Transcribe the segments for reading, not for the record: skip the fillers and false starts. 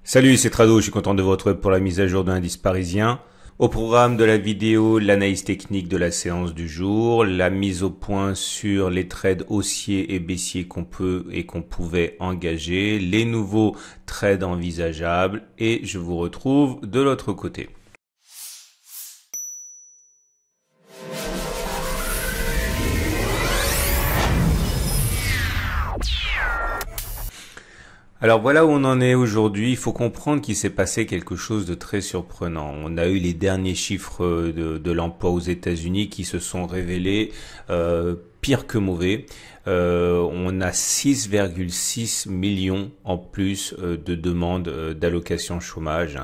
Salut, c'est Trado, je suis content de vous retrouver pour la mise à jour de l'indice parisien. Au programme de la vidéo, l'analyse technique de la séance du jour, la mise au point sur les trades haussiers et baissiers qu'on peut et qu'on pouvait engager, les nouveaux trades envisageables et je vous retrouve de l'autre côté. Alors voilà où on en est aujourd'hui. Il faut comprendre qu'il s'est passé quelque chose de très surprenant. On a eu les derniers chiffres de l'emploi aux États-Unis qui se sont révélés pire que mauvais. On a 6,6 millions en plus de demandes d'allocation chômage.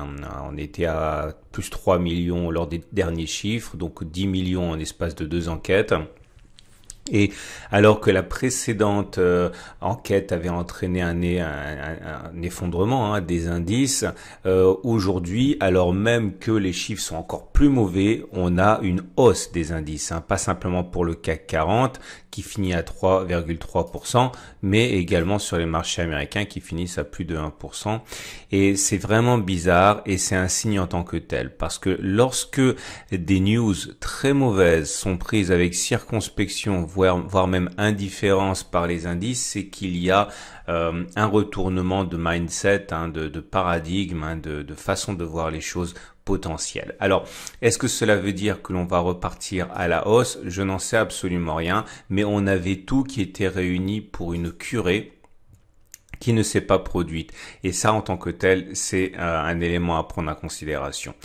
On était à plus 3 millions lors des derniers chiffres, donc 10 millions en espace de 2 enquêtes. Et alors que la précédente enquête avait entraîné un effondrement des indices, aujourd'hui, alors même que les chiffres sont encore plus mauvais, on a une hausse des indices, pas simplement pour le CAC 40 qui finit à 3,3%, mais également sur les marchés américains qui finissent à plus de 1%. Et c'est vraiment bizarre et c'est un signe en tant que tel, parce que lorsque des news très mauvaises sont prises avec circonspection, voire même indifférence par les indices, c'est qu'il y a un retournement de mindset, de paradigme, de façon de voir les choses potentielles. Alors, est-ce que cela veut dire que l'on va repartir à la hausse? Je n'en sais absolument rien, mais on avait tout qui était réuni pour une curée qui ne s'est pas produite. Et ça, en tant que tel, c'est un élément à prendre en considération.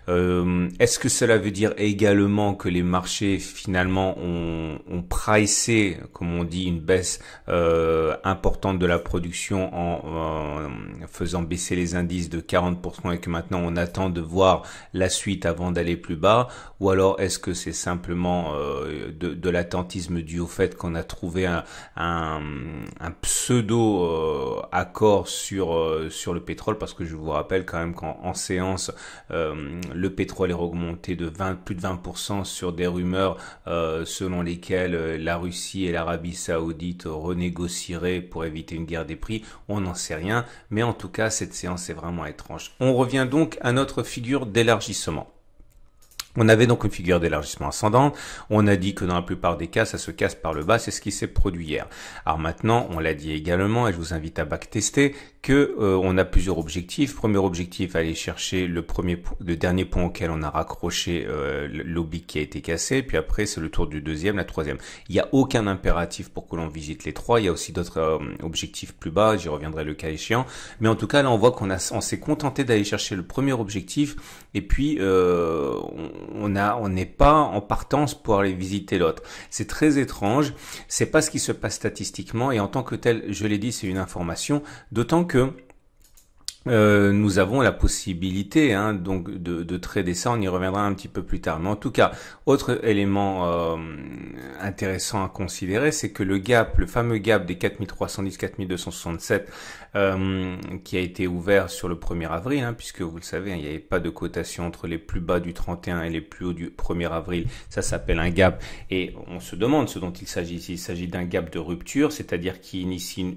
Est-ce que cela veut dire également que les marchés, finalement, ont pricé, comme on dit, une baisse importante de la production en faisant baisser les indices de 40% et que maintenant on attend de voir la suite avant d'aller plus bas? Ou alors est-ce que c'est simplement de l'attentisme dû au fait qu'on a trouvé un pseudo accord sur le pétrole, parce que je vous rappelle quand même qu'en séance le pétrole est remonté de plus de 20% sur des rumeurs selon lesquelles la Russie et l'Arabie Saoudite renégocieraient pour éviter une guerre des prix. On n'en sait rien, mais en tout cas cette séance est vraiment étrange. On revient donc à notre figure d'élargissement. On avait donc une figure d'élargissement ascendant. On a dit que dans la plupart des cas, ça se casse par le bas. C'est ce qui s'est produit hier. Alors maintenant, on l'a dit également, et je vous invite à backtester, que on a plusieurs objectifs. Premier objectif, aller chercher le dernier point auquel on a raccroché l'oblique qui a été cassé. Puis après, c'est le tour du deuxième, la troisième. Il n'y a aucun impératif pour que l'on visite les trois. Il y a aussi d'autres objectifs plus bas. J'y reviendrai le cas échéant. Mais en tout cas, là, on voit on s'est contenté d'aller chercher le premier objectif. Et puis, on n'est pas en partance pour aller visiter l'autre. C'est très étrange. C'est pas ce qui se passe statistiquement et en tant que tel, je l'ai dit, c'est une information. D'autant que nous avons la possibilité donc de trader ça, on y reviendra un petit peu plus tard. Mais en tout cas, autre élément intéressant à considérer, c'est que le fameux gap des 4310-4267 qui a été ouvert sur le 1er avril, puisque vous le savez, il n'y avait pas de cotation entre les plus bas du 31 et les plus hauts du 1er avril. Ça s'appelle un gap et on se demande ce dont il s'agit. Il s'agit d'un gap de rupture, c'est-à-dire qui initie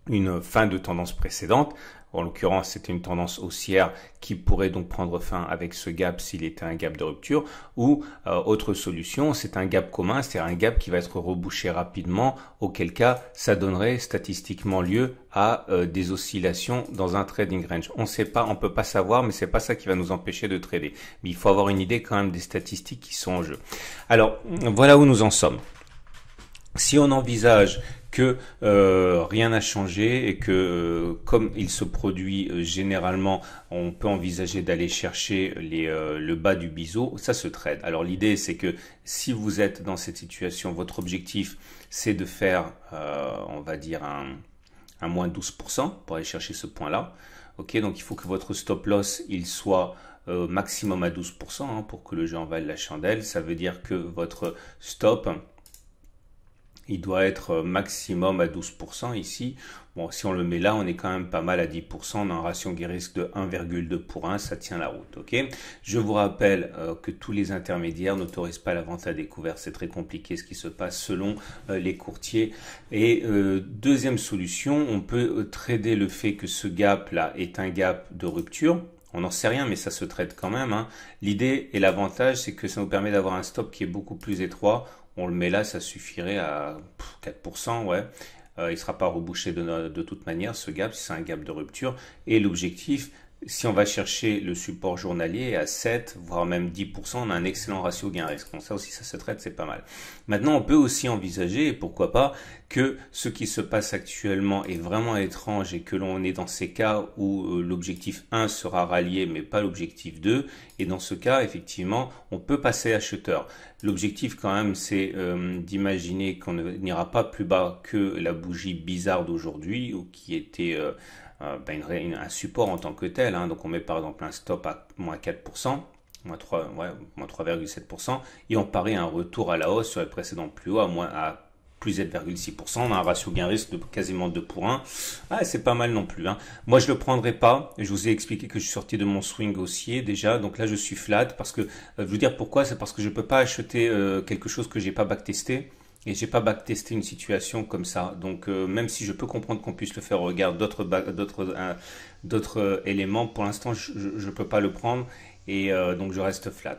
une fin de tendance précédente. En l'occurrence, c'était une tendance haussière qui pourrait donc prendre fin avec ce gap s'il était un gap de rupture. Ou autre solution, c'est un gap commun, c'est-à-dire un gap qui va être rebouché rapidement, auquel cas ça donnerait statistiquement lieu à des oscillations dans un trading range. On sait pas, on peut pas savoir, mais c'est pas ça qui va nous empêcher de trader. Mais il faut avoir une idée quand même des statistiques qui sont en jeu. Alors, voilà où nous en sommes. Si on envisage que rien n'a changé et que comme il se produit généralement, on peut envisager d'aller chercher le bas du biseau, ça se trade. Alors l'idée c'est que si vous êtes dans cette situation, votre objectif c'est de faire, on va dire un moins 12% pour aller chercher ce point-là. Ok, donc il faut que votre stop loss il soit maximum à 12% pour que le jeu en vaille la chandelle. Ça veut dire que votre stop Il doit être maximum à 12% ici. Bon, si on le met là, on est quand même pas mal à 10%. On a un ratio guet-risque de 1,2 pour 1. Ça tient la route, ok? Je vous rappelle que tous les intermédiaires n'autorisent pas la vente à découvert. C'est très compliqué ce qui se passe selon les courtiers. Et deuxième solution, on peut trader le fait que ce gap-là est un gap de rupture. On n'en sait rien, mais ça se traite quand même, hein. L'idée et l'avantage, c'est que ça nous permet d'avoir un stop qui est beaucoup plus étroit. On le met là, ça suffirait à 4%, ouais. Il ne sera pas rebouché de toute manière, ce gap, si c'est un gap de rupture. Et l'objectif, si on va chercher le support journalier à 7, voire même 10%, on a un excellent ratio gain-risque. Donc ça aussi, ça se traite, c'est pas mal. Maintenant, on peut aussi envisager, et pourquoi pas, que ce qui se passe actuellement est vraiment étrange et que l'on est dans ces cas où l'objectif 1 sera rallié, mais pas l'objectif 2. Et dans ce cas, effectivement, on peut passer acheteur. L'objectif quand même, c'est d'imaginer qu'on n'ira pas plus bas que la bougie bizarre d'aujourd'hui, ou qui était un support en tant que tel, hein. Donc on met par exemple un stop à moins 4%, moins 3,7%, et on parie un retour à la hausse sur les précédents plus hauts à plus 7,6%. On a un ratio gain-risque de quasiment 2 pour 1. Ah, c'est pas mal non plus, hein. Moi, je le prendrai pas. Je vous ai expliqué que je suis sorti de mon swing haussier déjà. Donc là, je suis flat parce que, je vais vous dire pourquoi. C'est parce que je peux pas acheter quelque chose que j'ai pas backtesté. Et j'ai pas backtesté une situation comme ça. Donc même si je peux comprendre qu'on puisse le faire au regard d'autres éléments, pour l'instant je peux pas le prendre et donc je reste flat.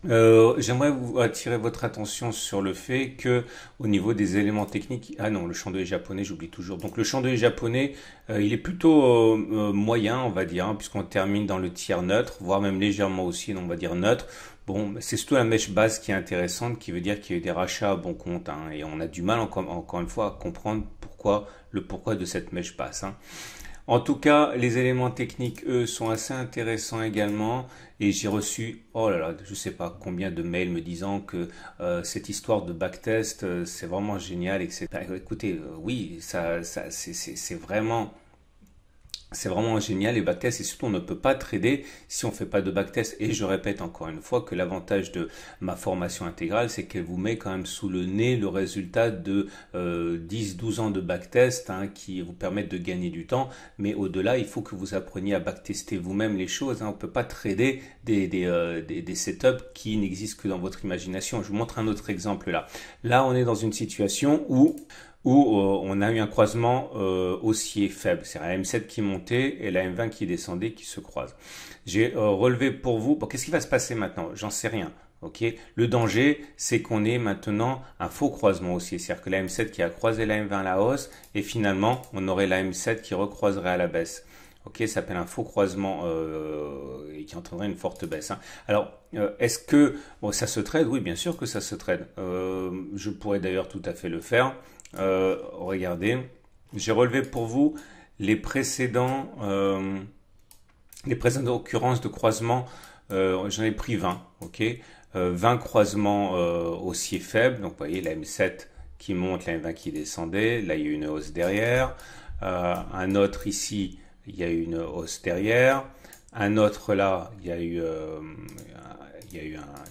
J'aimerais vous attirer votre attention sur le fait que au niveau des éléments techniques, ah non, le chandelier japonais, j'oublie toujours. Donc le chandelier japonais, il est plutôt moyen, on va dire, hein, puisqu'on termine dans le tiers neutre, voire même légèrement aussi, on va dire neutre. Bon, c'est surtout la mèche basse qui est intéressante, qui veut dire qu'il y a eu des rachats à bon compte, hein, et on a du mal encore une fois à comprendre le pourquoi de cette mèche basse, hein. En tout cas, les éléments techniques, eux, sont assez intéressants également. Et j'ai reçu, oh là là, je sais pas combien de mails me disant que cette histoire de backtest, c'est vraiment génial, etc. Écoutez, oui, c'est vraiment génial les backtests et surtout on ne peut pas trader si on ne fait pas de backtest. Et je répète encore une fois que l'avantage de ma formation intégrale, c'est qu'elle vous met quand même sous le nez le résultat de 10-12 ans de backtest, hein, qui vous permettent de gagner du temps. Mais au-delà, il faut que vous appreniez à backtester vous-même les choses, hein. On ne peut pas trader des setups qui n'existent que dans votre imagination. Je vous montre un autre exemple là. Là, on est dans une situation où on a eu un croisement haussier faible. C'est la M7 qui montait et la M20 qui descendait, qui se croisent. J'ai relevé pour vous, bon, qu'est-ce qui va se passer maintenant? J'en sais rien. Okay. Le danger, c'est qu'on ait maintenant un faux croisement haussier. C'est-à-dire que la M7 qui a croisé la M20 à la hausse et finalement, on aurait la M7 qui recroiserait à la baisse. Ok, ça s'appelle un faux croisement et qui entraînerait une forte baisse, hein. Alors, est-ce que ça se trade? Oui, bien sûr que ça se trade. Je pourrais d'ailleurs tout à fait le faire. Regardez, j'ai relevé pour vous les précédentes occurrences de croisement. J'en ai pris 20, ok, 20 croisements haussiers faibles. Donc, vous voyez la M7 qui monte, la M20 qui descendait. Là, il y a une hausse derrière. Un autre ici, il y a eu une hausse derrière. Un autre là, il y a eu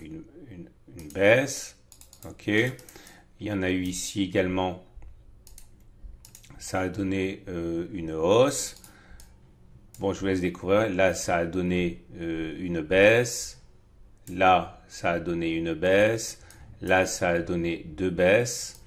une baisse. Ok. Il y en a eu ici également. Ça a donné une hausse. Bon, je vous laisse découvrir. Là, ça a donné une baisse. Là, ça a donné une baisse. Là, ça a donné deux baisses.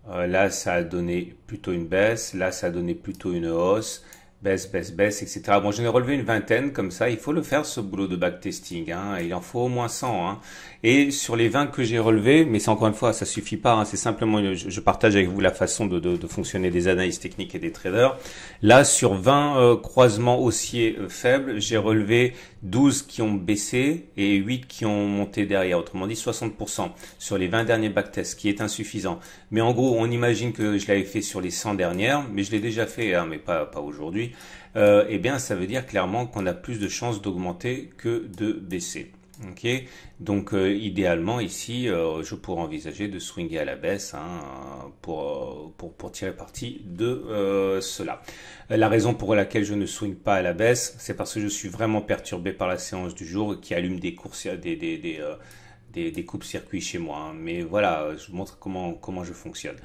Là, ça a donné plutôt une baisse. Là, ça a donné plutôt une hausse. Baisse, baisse, baisse, etc. Bon, j'en ai relevé une vingtaine comme ça. Il faut le faire, ce boulot de backtesting, hein. Il en faut au moins 100, hein. Et sur les 20 que j'ai relevés, mais c'est encore une fois, ça suffit pas, hein. C'est simplement, je partage avec vous la façon de fonctionner des analystes techniques et des traders. Là, sur 20 croisements haussiers faibles, j'ai relevé 12 qui ont baissé et 8 qui ont monté derrière. Autrement dit, 60% sur les 20 derniers backtests, ce qui est insuffisant. Mais en gros, on imagine que je l'avais fait sur les 100 dernières, mais je l'ai déjà fait, hein, mais pas aujourd'hui. Eh bien, ça veut dire clairement qu'on a plus de chances d'augmenter que de baisser. Ok, donc idéalement ici, je pourrais envisager de swinger à la baisse, hein, pour tirer parti de cela. La raison pour laquelle je ne swing pas à la baisse, c'est parce que je suis vraiment perturbé par la séance du jour qui allume des courses, des coupes-circuits chez moi, hein. Mais voilà, je vous montre comment je fonctionne.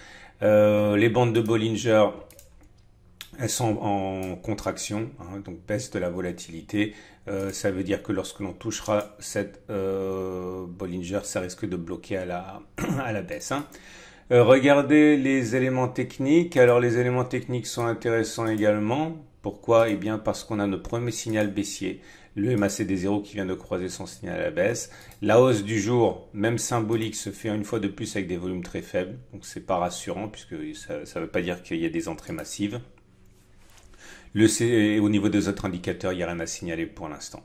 Les bandes de Bollinger, elles sont en contraction, hein, donc baisse de la volatilité. Ça veut dire que lorsque l'on touchera cette Bollinger, ça risque de bloquer à à la baisse, hein. Regardez les éléments techniques. Alors les éléments techniques sont intéressants également. Pourquoi? Eh bien parce qu'on a notre premier signal baissier, le MACD0 qui vient de croiser son signal à la baisse. La hausse du jour, même symbolique, se fait une fois de plus avec des volumes très faibles. Donc c'est pas rassurant puisque ça ne veut pas dire qu'il y a des entrées massives. Au niveau des autres indicateurs, il n'y a rien à signaler pour l'instant.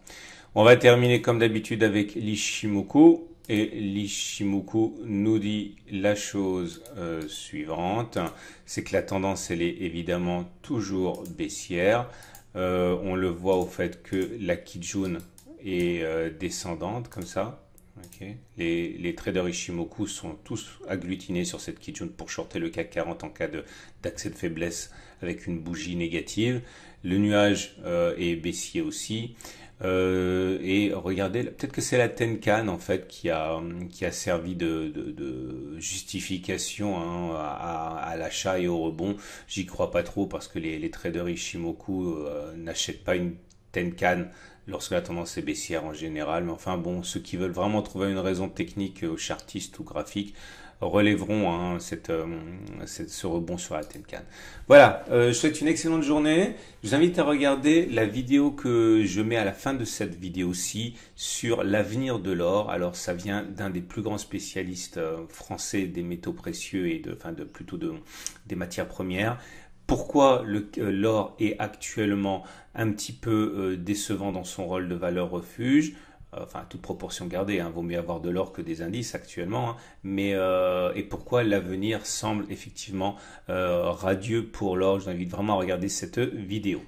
On va terminer comme d'habitude avec l'Ichimoku. Et l'Ichimoku nous dit la chose suivante, c'est que la tendance, elle est évidemment toujours baissière. On le voit au fait que la Kijun est descendante, comme ça. Okay. Les traders Ichimoku sont tous agglutinés sur cette Kijun pour shorter le CAC 40 en cas d'accès de faiblesse avec une bougie négative. Le nuage est baissier aussi. Et regardez, peut-être que c'est la Tenkan en fait qui a servi de justification, hein, à l'achat et au rebond. J'y crois pas trop parce que les traders Ichimoku n'achètent pas une Tenkan lorsque la tendance est baissière en général. Mais enfin bon, ceux qui veulent vraiment trouver une raison technique, chartiste ou graphique, relèveront, hein, ce rebond sur la Tenkan. Voilà, je souhaite une excellente journée. Je vous invite à regarder la vidéo que je mets à la fin de cette vidéo-ci sur l'avenir de l'or. Alors ça vient d'un des plus grands spécialistes français des métaux précieux et des matières premières. Pourquoi l'or est actuellement un petit peu décevant dans son rôle de valeur refuge? Enfin, toute proportion gardée, hein, vaut mieux avoir de l'or que des indices actuellement, hein, mais et pourquoi l'avenir semble effectivement radieux pour l'or. Je vous invite vraiment à regarder cette vidéo.